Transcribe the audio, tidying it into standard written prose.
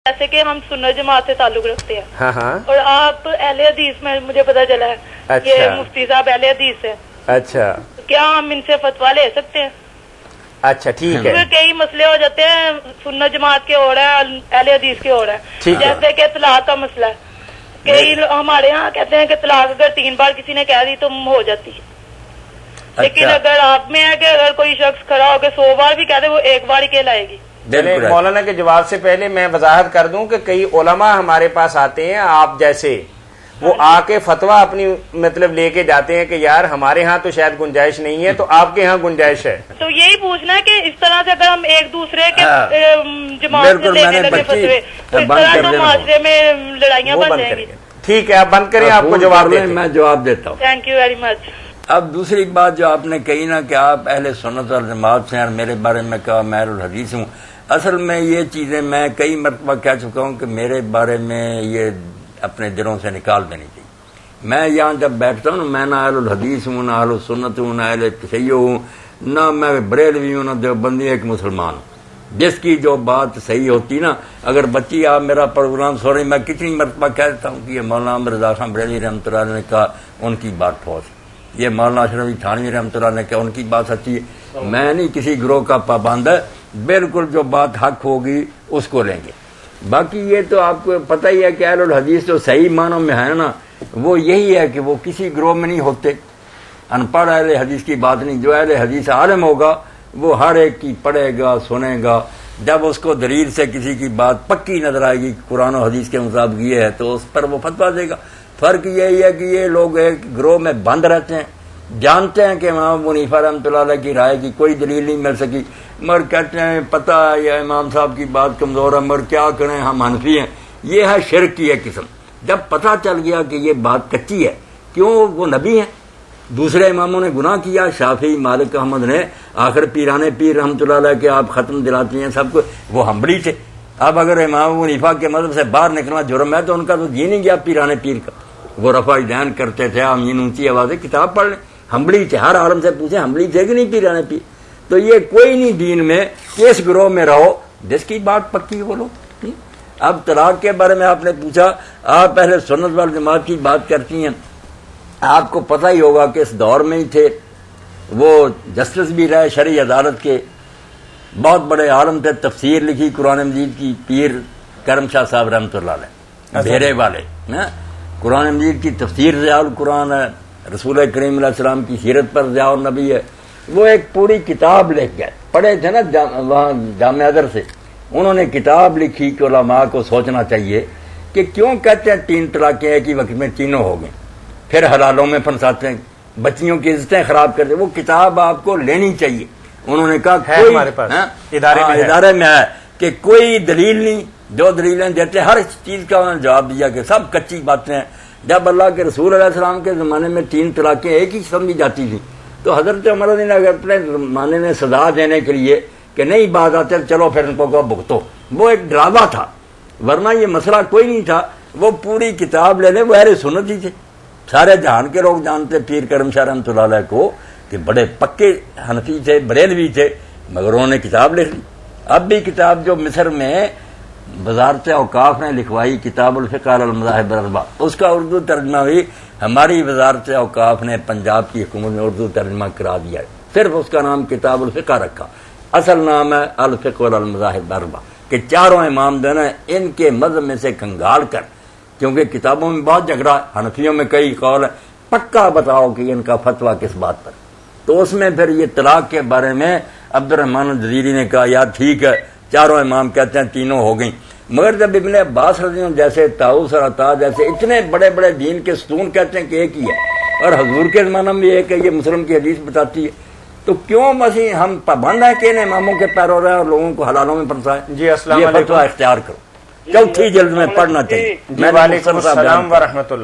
جیسے کہ ہم سنت جماعت سے تعلق رکھتے ہیں ہاں ہاں اور آپ اہل حدیث میں مجھے پتا چلا ہے اچھا یہ مفتی صاحب اہل حدیث ہے، اچھا کیا ہم ان سے فتوا لے سکتے ہیں؟ اچھا ٹھیک ہے، کیونکہ کئی مسئلے ہو جاتے ہیں سنت جماعت کے ہو رہا ہے اہل حدیث کے ہو رہا ہے، ٹھیک ہے۔ جیسے کہ طلاق کا مسئلہ ہے، کئی ہمارے یہاں کہتے ہیں کہ طلاق اگر 3 بار کسی نے کہہ دی تو ہو جاتی ہے، لیکن اگر آپ میں ہے کہ اگر کوئی شخص کھڑا ہو کے 100 بار بھی کہہ دے وہ 1 بار ہی کہلائے گی۔ مولانا کے جواب سے پہلے میں وضاحت کر دوں کہ کئی علماء ہمارے پاس آتے ہیں آپ جیسے، وہ آ کے فتویٰ اپنی مطلب لے کے جاتے ہیں کہ یار ہمارے ہاں تو شاید گنجائش نہیں ہے تو آپ کے ہاں گنجائش ہے، تو یہی پوچھنا ہے کہ اس طرح سے اگر ہم ایک دوسرے کے جماعت سے لینے لگے فتوے تو اس طرح تو معاشرے میں لڑائیاں بن جائیں گی۔ ٹھیک ہے آپ بند کریں، آپ کو جواب دیں، میں جواب دیتا ہوں۔ Thank you very much. اب دوسری بات جو آپ نے کہی نا کہ آپ اہل سنت اور جماعت سے اور میرے بارے میں کہا میں اہل الحدیث ہوں، اصل میں یہ چیزیں میں کئی مرتبہ کہہ چکا ہوں کہ میرے بارے میں یہ اپنے دلوں سے نکال دینی چاہیے۔ میں یہاں جب بیٹھتا ہوں میں نہ اہل الحدیث ہوں، نہ اہل سنت ہوں، نہ اہل تشیع ہوں، نہ میں بریلوی ہوں، نہ دیوبندی، ایک مسلمان ہوں۔ جس کی جو بات صحیح ہوتی نا، اگر بچی آپ میرا پروگرام سن رہی، میں کتنی مرتبہ کہہ دیتا ہوں کہ یہ مولانا رضا خان بریلوی رحمۃ اللہ علیہ نے کہا ان کی بات ٹھوس، یہ مولانا اشرف علی تھانوی رحمۃ اللہ نے کہا ان کی بات سچی ہے۔ میں نہیں کسی گروہ کا پابند ہے، بالکل جو بات حق ہوگی اس کو لیں گے۔ باقی یہ تو آپ کو پتہ ہی ہے کہ اہل الحدیث تو صحیح معنوں میں ہے نا، وہ یہی ہے کہ وہ کسی گروہ میں نہیں ہوتے، ان پڑھ اہل حدیث کی بات نہیں، جو اہل حدیث عالم ہوگا وہ ہر ایک کی پڑھے گا سنے گا، جب اس کو دلیل سے کسی کی بات پکی نظر آئے گی قرآن و حدیث کے مطابق یہ ہے تو اس پر وہ فتویٰ دے گا۔ فرق یہی ہے کہ یہ لوگ ایک گروہ میں بند رہتے ہیں، جانتے ہیں کہ امام ابو حنیفہ رحمۃ اللہ علیہ کی رائے کی کوئی دلیل نہیں مل سکی، مگر کہتے ہیں پتہ ہے امام صاحب کی بات کمزور ہے مگر کیا کریں ہم حنفی ہیں۔ یہ ہے شرک کی ایک قسم۔ جب پتہ چل گیا کہ یہ بات کچی ہے، کیوں وہ نبی ہیں، دوسرے اماموں نے گناہ کیا، شافعی مالک احمد نے، آخر پیرانے پیر رحمۃ اللہ علیہ کے آپ ختم دلاتے ہیں سب کو، وہ حنبلی تھے۔ اب اگر امام ابو حنیفہ کے مذہب سے باہر نکلنا جرم ہے تو ان کا تو دین ہی گیا پیرانے پیر کا، وہ رفع دین کرتے تھے، آمین اونچی آوازیں، کتاب پڑھ لیں، حنبلی تھے، ہر عالم سے پوچھیں حنبلی تھے کہ نہیں پیرانے پیر۔ تو یہ کوئی نہیں دین میں کہ اس گروہ میں رہو جس کی بات پکی وہ لوگ۔ اب طلاق کے بارے میں آپ نے پوچھا، آپ پہلے سنت والجماعت کی بات کرتی ہیں، آپ کو پتہ ہی ہوگا کہ اس دور میں ہی تھے وہ جسٹس بھی رہے شرعی عدالت کے، بہت بڑے عالم تھے، تفسیر لکھی قرآن مجید کی، پیر کرم شاہ صاحب رحمۃ اللہ علیہ بھیرے والے، قرآن مجید کی تفسیر ضیاء القرآن ہے، رسول کریم علیہ السلام کی سیرت پر ضیاء النبی ہے، وہ ایک پوری کتاب لکھ گئے، پڑھے تھے نا وہاں جامع ازہر سے، انہوں نے کتاب لکھی کہ علماء کو سوچنا چاہیے کہ کیوں کہتے ہیں 3 طلاقیں ایک ہی وقت میں تینوں ہو گئیں، پھر حلالوں میں پھنساتے ہیں، بچیوں کی عزتیں خراب کرتے ہیں۔ وہ کتاب آپ کو لینی چاہیے۔ انہوں نے کہا ہمارے پاس ادارے میں ہے کہ کوئی دلیل نہیں، جو دلیلیں دیتے ہر چیز کا انہوں نے جواب دیا کہ سب کچی باتیں ہیں۔ جب اللہ کے رسول علیہ السلام کے زمانے میں 3 طلاقیں ایک ہی سمجھی جاتی تھیں تو حضرت عمر رضی اللہ عنہ اپنے زمانے میں سزا دینے کے لیے کہ نہیں بات آتے چلو پھر ان کو بھگتو، وہ ایک ڈرامہ تھا، ورنہ یہ مسئلہ کوئی نہیں تھا۔ وہ پوری کتاب لے لیں، وہ اہل سنت ہی تھے، سارے جہان کے لوگ جانتے پیر کرم شاہ رحمۃ اللہ علیہ کو کہ بڑے پکے حنفی تھے، بریلوی تھے، مگر انہوں نے کتاب لکھ لی۔ اب بھی کتاب جو مصر میں وزارت اوقاف نے لکھوائی، کتاب الفقہ علی المذاہب الاربعہ، اس کا اردو ترجمہ بھی ہماری وزارت اوقاف نے پنجاب کی حکومت نے اردو ترجمہ کرا دیا ہے، صرف اس کا نام کتاب الفقہ رکھا، اصل نام ہے الفقہ علی المذاہب الاربعہ، کہ 4 امام جو ہے ان کے مذہب میں سے کنگال کر، کیونکہ کتابوں میں بہت جھگڑا، حنفیوں میں کئی قول ہے، پکا بتاؤ کہ ان کا فتویٰ کس بات پر۔ تو اس میں پھر یہ طلاق کے بارے میں عبد الرحمن الجزیری نے کہا یار ٹھیک ہے 4 امام کہتے ہیں تینوں ہو گئیں، مگر جب ابن عباس رضی اللہ عنہ جیسے طاؤس اور عطا جیسے اتنے بڑے بڑے دین کے ستون کہتے ہیں کہ ایک ہی ہے، اور حضور کے زمانہ میں یہ کہ یہ مسلم کی حدیث بتاتی ہے، تو کیوں مسیح ہم پابند ہیں کہ ان اماموں کے پیرو رہے اور لوگوں کو حلالوں میں پھنسائیں؟ جی السلام یہ علیکم، فتویٰ اختیار کرو، 4تھی جلد میں پڑھنا چاہیے۔ وعلیکم السلام ورحمۃ اللہ۔